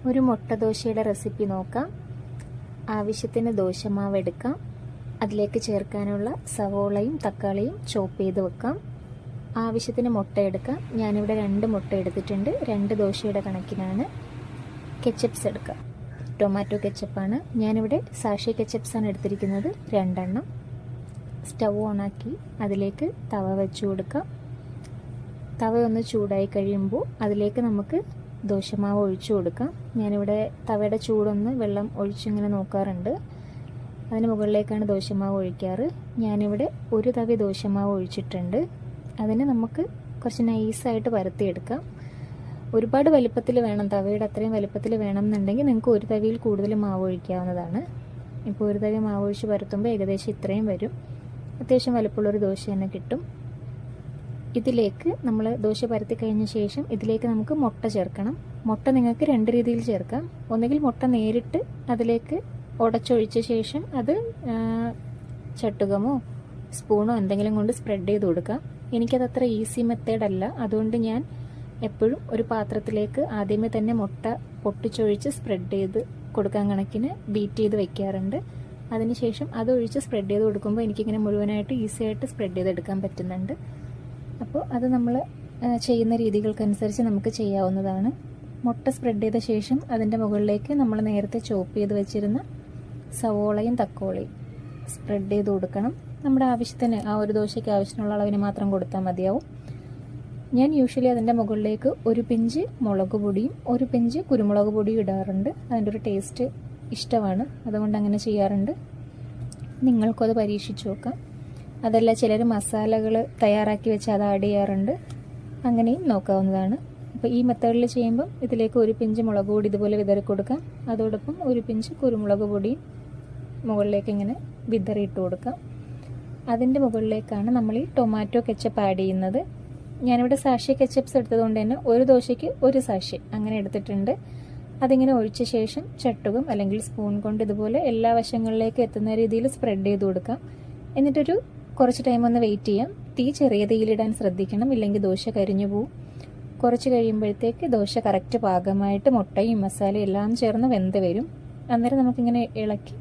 ഒരു മുട്ട ദോശയുടെ റെസിപ്പി നോക്കാം. ആവശ്യത്തിന് ദോശമാവ് എടുക്കാം. അതിലേക്ക് ചേർക്കാനുള്ള സവോളയും തക്കാളിയും ചോപ്പ് ചെയ്ത് വെക്കാം. ആവശ്യത്തിന് മുട്ട എടുക്കാം. ഞാനിവിടെ 2 മുട്ട എടുത്തിട്ടുണ്ട്. 2 ദോശയുടെ കണക്കിനാണ്. കെച്ചപ്സ് എടുക്കാം. ടൊമാറ്റോ കെച്ചപ്പാണ്. ഞാനിവിടെ സാഷി കെച്ചപ്സാണ് എടുത്തിരിക്കുന്നത്, 2 എണ്ണം. സ്റ്റൗ ഓണാക്കി അതിലേക്ക് തവ വെച്ച് കൊടുക്കാം. തവ ഒന്ന് ചൂടായി കഴിയുമ്പോൾ അതിലേക്ക് നമുക്ക് ദോശമാവ് ഒഴിച്ചു കൊടുക്കാം. ഞാനിവിടെ തവയുടെ ചൂടൊന്ന് വെള്ളം ഒഴിച്ചിങ്ങനെ നോക്കാറുണ്ട്. അതിന് മുകളിലേക്കാണ് ദോശമാവ് ഒഴിക്കാറ്. ഞാനിവിടെ 1 തവി ദോശമാവ് ഒഴിച്ചിട്ടുണ്ട്. അതിന് നമുക്ക് കുറച്ച് നൈസായിട്ട് പരത്തിയെടുക്കാം. ഒരുപാട് വലുപ്പത്തിൽ വേണം, തവയുടെ അത്രയും വലുപ്പത്തിൽ വേണം എന്നുണ്ടെങ്കിൽ നിങ്ങൾക്ക് 1 തവിയിൽ കൂടുതൽ മാവ് ഒഴിക്കാവുന്നതാണ്. ഇപ്പോൾ 1 തവി മാവ് ഒഴിച്ച് പരത്തുമ്പോൾ ഏകദേശം ഇത്രയും വരും. അത്യാവശ്യം വലുപ്പമുള്ളൊരു ദോശ തന്നെ കിട്ടും. ഇതിലേക്ക് നമ്മൾ ദോശ പരത്തി കഴിഞ്ഞ ശേഷം ഇതിലേക്ക് നമുക്ക് മുട്ട ചേർക്കണം. മുട്ട നിങ്ങൾക്ക് 2 രീതിയിൽ ചേർക്കാം. ഒന്നുകിൽ മുട്ട നേരിട്ട് അതിലേക്ക് ഉടച്ചൊഴിച്ച ശേഷം അത് ചട്ടുകമോ സ്പൂണോ എന്തെങ്കിലും കൊണ്ട് സ്പ്രെഡ് ചെയ്ത് കൊടുക്കാം. എനിക്കതത്ര ഈസി മെത്തേഡല്ല. അതുകൊണ്ട് ഞാൻ എപ്പോഴും ഒരു പാത്രത്തിലേക്ക് ആദ്യമേ തന്നെ മുട്ട പൊട്ടിച്ചൊഴിച്ച് സ്പ്രെഡ് ചെയ്ത് കൊടുക്കാൻ കണക്കിന് ബീറ്റ് ചെയ്ത് വെക്കാറുണ്ട്. അതിനുശേഷം അതൊഴിച്ച് സ്പ്രെഡ് ചെയ്ത് കൊടുക്കുമ്പോൾ എനിക്കിങ്ങനെ മുഴുവനായിട്ട് ഈസി ആയിട്ട് സ്പ്രെഡ് ചെയ്തെടുക്കാൻ പറ്റുന്നുണ്ട്. അപ്പോൾ അത് നമ്മൾ ചെയ്യുന്ന രീതികൾക്കനുസരിച്ച് നമുക്ക് ചെയ്യാവുന്നതാണ്. മുട്ട സ്പ്രെഡ് ചെയ്ത ശേഷം അതിൻ്റെ മുകളിലേക്ക് നമ്മൾ നേരത്തെ ചോപ്പ് ചെയ്ത് വെച്ചിരുന്ന സവോളയും തക്കാളിയും സ്പ്രെഡ് ചെയ്ത് കൊടുക്കണം. നമ്മുടെ ആവശ്യത്തിന്, ആ ഒരു ദോശയ്ക്ക് ആവശ്യത്തിനുള്ള അളവിന് മാത്രം കൊടുത്താൽ മതിയാവും. ഞാൻ യൂഷ്വലി അതിൻ്റെ മുകളിലേക്ക് 1 പിഞ്ച് മുളക് പൊടിയും 1 പിഞ്ച് കുരുമുളക് പൊടിയും ഇടാറുണ്ട്. അതിൻ്റെ ഒരു ടേസ്റ്റ് ഇഷ്ടമാണ്, അതുകൊണ്ട് അങ്ങനെ ചെയ്യാറുണ്ട്. നിങ്ങൾക്കും അത് പരീക്ഷിച്ച് നോക്കാം. അതല്ല, ചിലർ മസാലകൾ തയ്യാറാക്കി വെച്ച് അത് ആഡ് ചെയ്യാറുണ്ട്. അങ്ങനെയും നോക്കാവുന്നതാണ്. അപ്പോൾ ഈ മെത്തേഡിൽ ചെയ്യുമ്പം ഇതിലേക്ക് 1 പിഞ്ച് മുളക് പൊടി ഇതുപോലെ വിതറി കൊടുക്കാം. അതോടൊപ്പം 1 പിഞ്ച് കുരുമുളക് പൊടിയും മുകളിലേക്ക് ഇങ്ങനെ വിതറിയിട്ട് കൊടുക്കാം. അതിൻ്റെ മുകളിലേക്കാണ് നമ്മൾ ഈ ടൊമാറ്റോ കെച്ചപ്പ് ആഡ് ചെയ്യുന്നത്. ഞാനിവിടെ സാഷി കെച്ചപ്സ് എടുത്തതുകൊണ്ട് തന്നെ 1 ദോശയ്ക്ക് 1 സാഷി അങ്ങനെ എടുത്തിട്ടുണ്ട്. അതിങ്ങനെ ഒഴിച്ച ശേഷം ചട്ടുകം അല്ലെങ്കിൽ സ്പൂൺ കൊണ്ട് ഇതുപോലെ എല്ലാ വശങ്ങളിലേക്ക് എത്തുന്ന രീതിയിൽ സ്പ്രെഡ് ചെയ്ത് കൊടുക്കാം. എന്നിട്ടൊരു കുറച്ച് ടൈം ഒന്ന് വെയിറ്റ് ചെയ്യാം. തീ ചെറിയ തീയിലിടാൻ ശ്രദ്ധിക്കണം, ഇല്ലെങ്കിൽ ദോശ കരിഞ്ഞു പോവും. കുറച്ച് കഴിയുമ്പോഴത്തേക്ക് ദോശ കറക്റ്റ് പാകമായിട്ട് മുട്ടയും മസാലയും എല്ലാം ചേർന്ന് വെന്ത് വരും. അന്നേരം നമുക്കിങ്ങനെ ഇളക്കി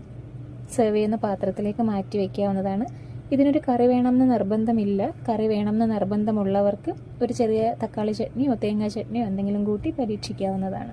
സെർവ് ചെയ്യുന്ന പാത്രത്തിലേക്ക് മാറ്റി വയ്ക്കാവുന്നതാണ്. ഇതിനൊരു കറി വേണമെന്ന് നിർബന്ധമില്ല. കറി വേണമെന്ന് നിർബന്ധമുള്ളവർക്ക് ഒരു ചെറിയ തക്കാളി ചട്നിയോ തേങ്ങാ ചട്നിയോ എന്തെങ്കിലും കൂട്ടി പരീക്ഷിക്കാവുന്നതാണ്.